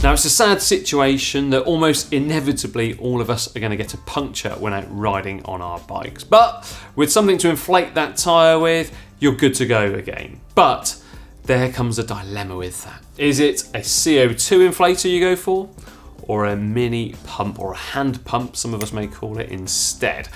Now, it's a sad situation that almost inevitably all of us are going to get a puncture when out riding on our bikes. But with something to inflate that tyre with, you're good to go again. But there comes a dilemma with that. Is it a CO2 inflator you go for, or a mini pump, or a hand pump, some of us may call it, instead?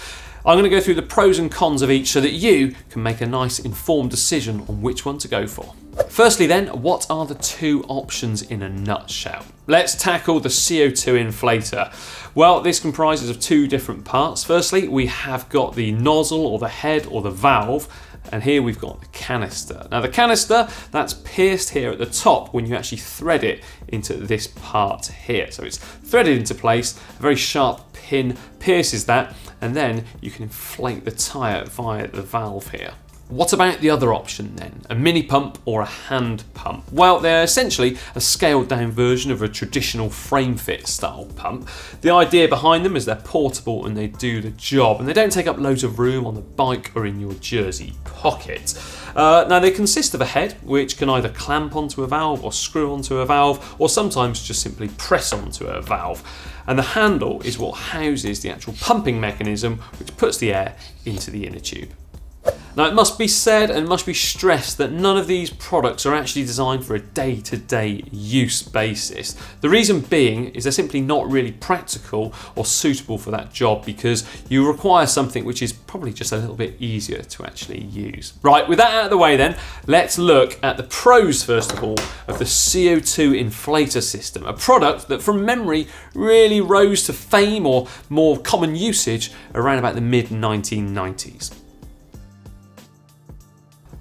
I'm going to go through the pros and cons of each so that you can make a nice informed decision on which one to go for. Firstly then, what are the two options in a nutshell? Let's tackle the CO2 inflator. Well, this comprises of two different parts. Firstly, we have got the nozzle or the head or the valve, and here we've got the canister. Now the canister, that's pierced here at the top when you actually thread it into this part here. So it's threaded into place, a very sharp pin pierces that, and then you can inflate the tyre via the valve here. What about the other option then? A mini pump or a hand pump? Well, they're essentially a scaled down version of a traditional frame fit style pump. The idea behind them is they're portable and they do the job, and they don't take up loads of room on the bike or in your jersey pocket. Now they consist of a head which can either clamp onto a valve or screw onto a valve, or sometimes just simply press onto a valve. And the handle is what houses the actual pumping mechanism which puts the air into the inner tube. Now it must be said and must be stressed that none of these products are actually designed for a day-to-day use basis. The reason being is they're simply not really practical or suitable for that job, because you require something which is probably just a little bit easier to actually use. Right, with that out of the way then, let's look at the pros first of all of the CO2 inflator system, a product that from memory really rose to fame or more common usage around about the mid-1990s.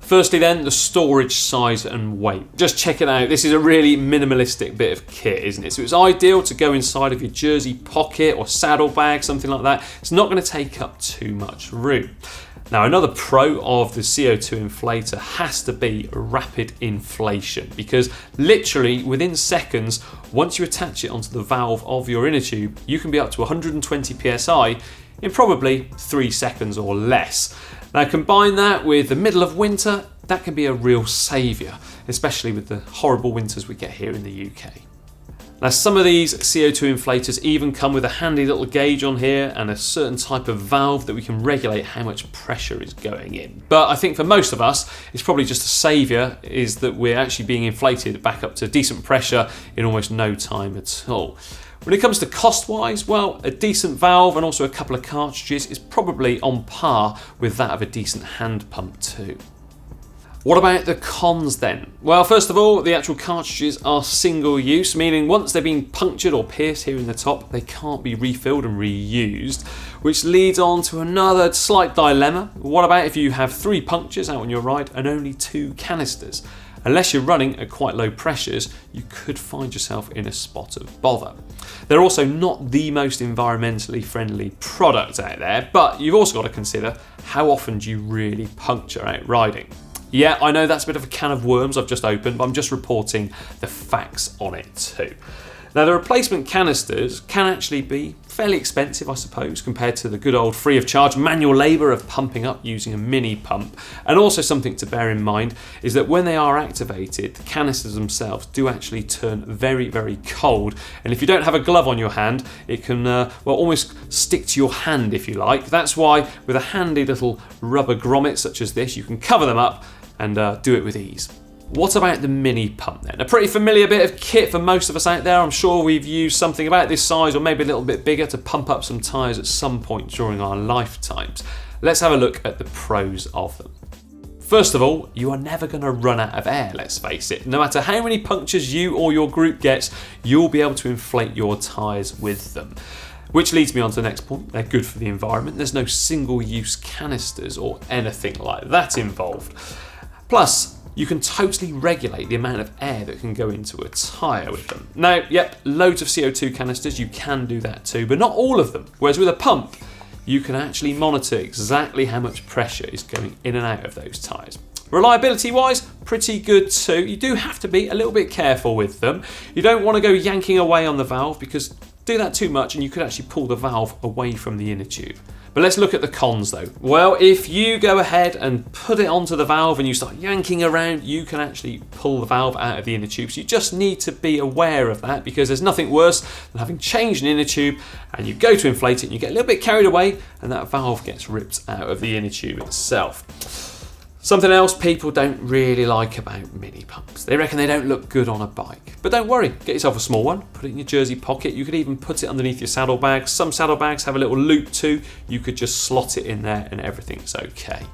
Firstly then, the storage size and weight. Just check it out. This is a really minimalistic bit of kit, isn't it? So it's ideal to go inside of your jersey pocket or saddlebag, something like that. It's not going to take up too much room. Now, another pro of the CO2 inflator has to be rapid inflation, because literally within seconds, once you attach it onto the valve of your inner tube, you can be up to 120 psi in probably 3 seconds or less. Now combine that with the middle of winter, that can be a real saviour, especially with the horrible winters we get here in the UK. Now some of these CO2 inflators even come with a handy little gauge on here and a certain type of valve that we can regulate how much pressure is going in. But I think for most of us, it's probably just a saviour is that we're actually being inflated back up to decent pressure in almost no time at all. When it comes to cost-wise, well, a decent valve and also a couple of cartridges is probably on par with that of a decent hand pump too. What about the cons then? Well, first of all, the actual cartridges are single use, meaning once they've been punctured or pierced here in the top, they can't be refilled and reused, which leads on to another slight dilemma. What about if you have 3 punctures out on your ride and only 2 canisters? Unless you're running at quite low pressures, you could find yourself in a spot of bother. They're also not the most environmentally friendly product out there, but you've also got to consider how often do you really puncture out riding. Yeah, I know that's a bit of a can of worms I've just opened, but I'm just reporting the facts on it too. Now, the replacement canisters can actually be fairly expensive, I suppose, compared to the good old free of charge manual labour of pumping up using a mini pump. And also something to bear in mind is that when they are activated, the canisters themselves do actually turn very, very cold. And if you don't have a glove on your hand, it can almost stick to your hand if you like. That's why with a handy little rubber grommet such as this, you can cover them up and do it with ease. What about the mini pump then? A pretty familiar bit of kit for most of us out there. I'm sure we've used something about this size or maybe a little bit bigger to pump up some tyres at some point during our lifetimes. Let's have a look at the pros of them. First of all, you are never going to run out of air, let's face it. No matter how many punctures you or your group gets, you'll be able to inflate your tyres with them. Which leads me on to the next point. They're good for the environment. There's no single-use canisters or anything like that involved. Plus, you can totally regulate the amount of air that can go into a tyre with them. Now, yep, loads of CO2 canisters, you can do that too, but not all of them. Whereas with a pump, you can actually monitor exactly how much pressure is going in and out of those tyres. Reliability wise, pretty good too. You do have to be a little bit careful with them. You don't want to go yanking away on the valve, because do that too much and you could actually pull the valve away from the inner tube. But let's look at the cons though. Well, if you go ahead and put it onto the valve and you start yanking around, you can actually pull the valve out of the inner tube. So you just need to be aware of that, because there's nothing worse than having changed an inner tube and you go to inflate it and you get a little bit carried away and that valve gets ripped out of the inner tube itself. Something else people don't really like about mini pumps. They reckon they don't look good on a bike. But don't worry, get yourself a small one, put it in your jersey pocket. You could even put it underneath your saddlebags. Some saddlebags have a little loop too. You could just slot it in there and everything's okay.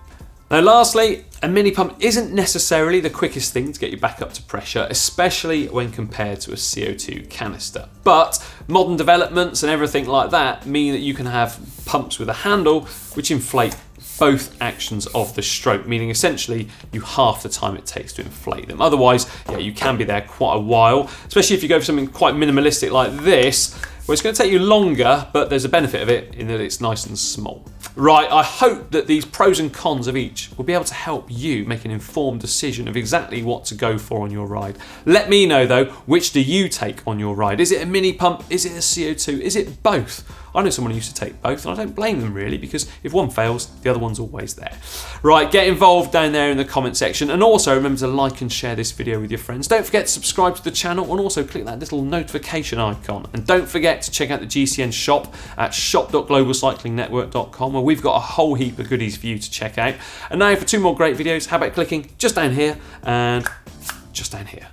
Now lastly, a mini pump isn't necessarily the quickest thing to get you back up to pressure, especially when compared to a CO2 canister. But modern developments and everything like that mean that you can have pumps with a handle which inflate both actions of the stroke, meaning essentially you half the time it takes to inflate them. Otherwise, yeah, you can be there quite a while, especially if you go for something quite minimalistic like this, where it's going to take you longer, but there's a benefit of it in that it's nice and small. Right, I hope that these pros and cons of each will be able to help you make an informed decision of exactly what to go for on your ride. Let me know though, which do you take on your ride? Is it a mini pump? Is it a CO2? Is it both? I know someone who used to take both, and I don't blame them really, because if one fails, the other one's always there. Right, get involved down there in the comment section, and also remember to like and share this video with your friends. Don't forget to subscribe to the channel, and also click that little notification icon. And don't forget to check out the GCN shop at shop.globalcyclingnetwork.com, where we've got a whole heap of goodies for you to check out. And now for 2 more great videos, how about clicking just down here and just down here.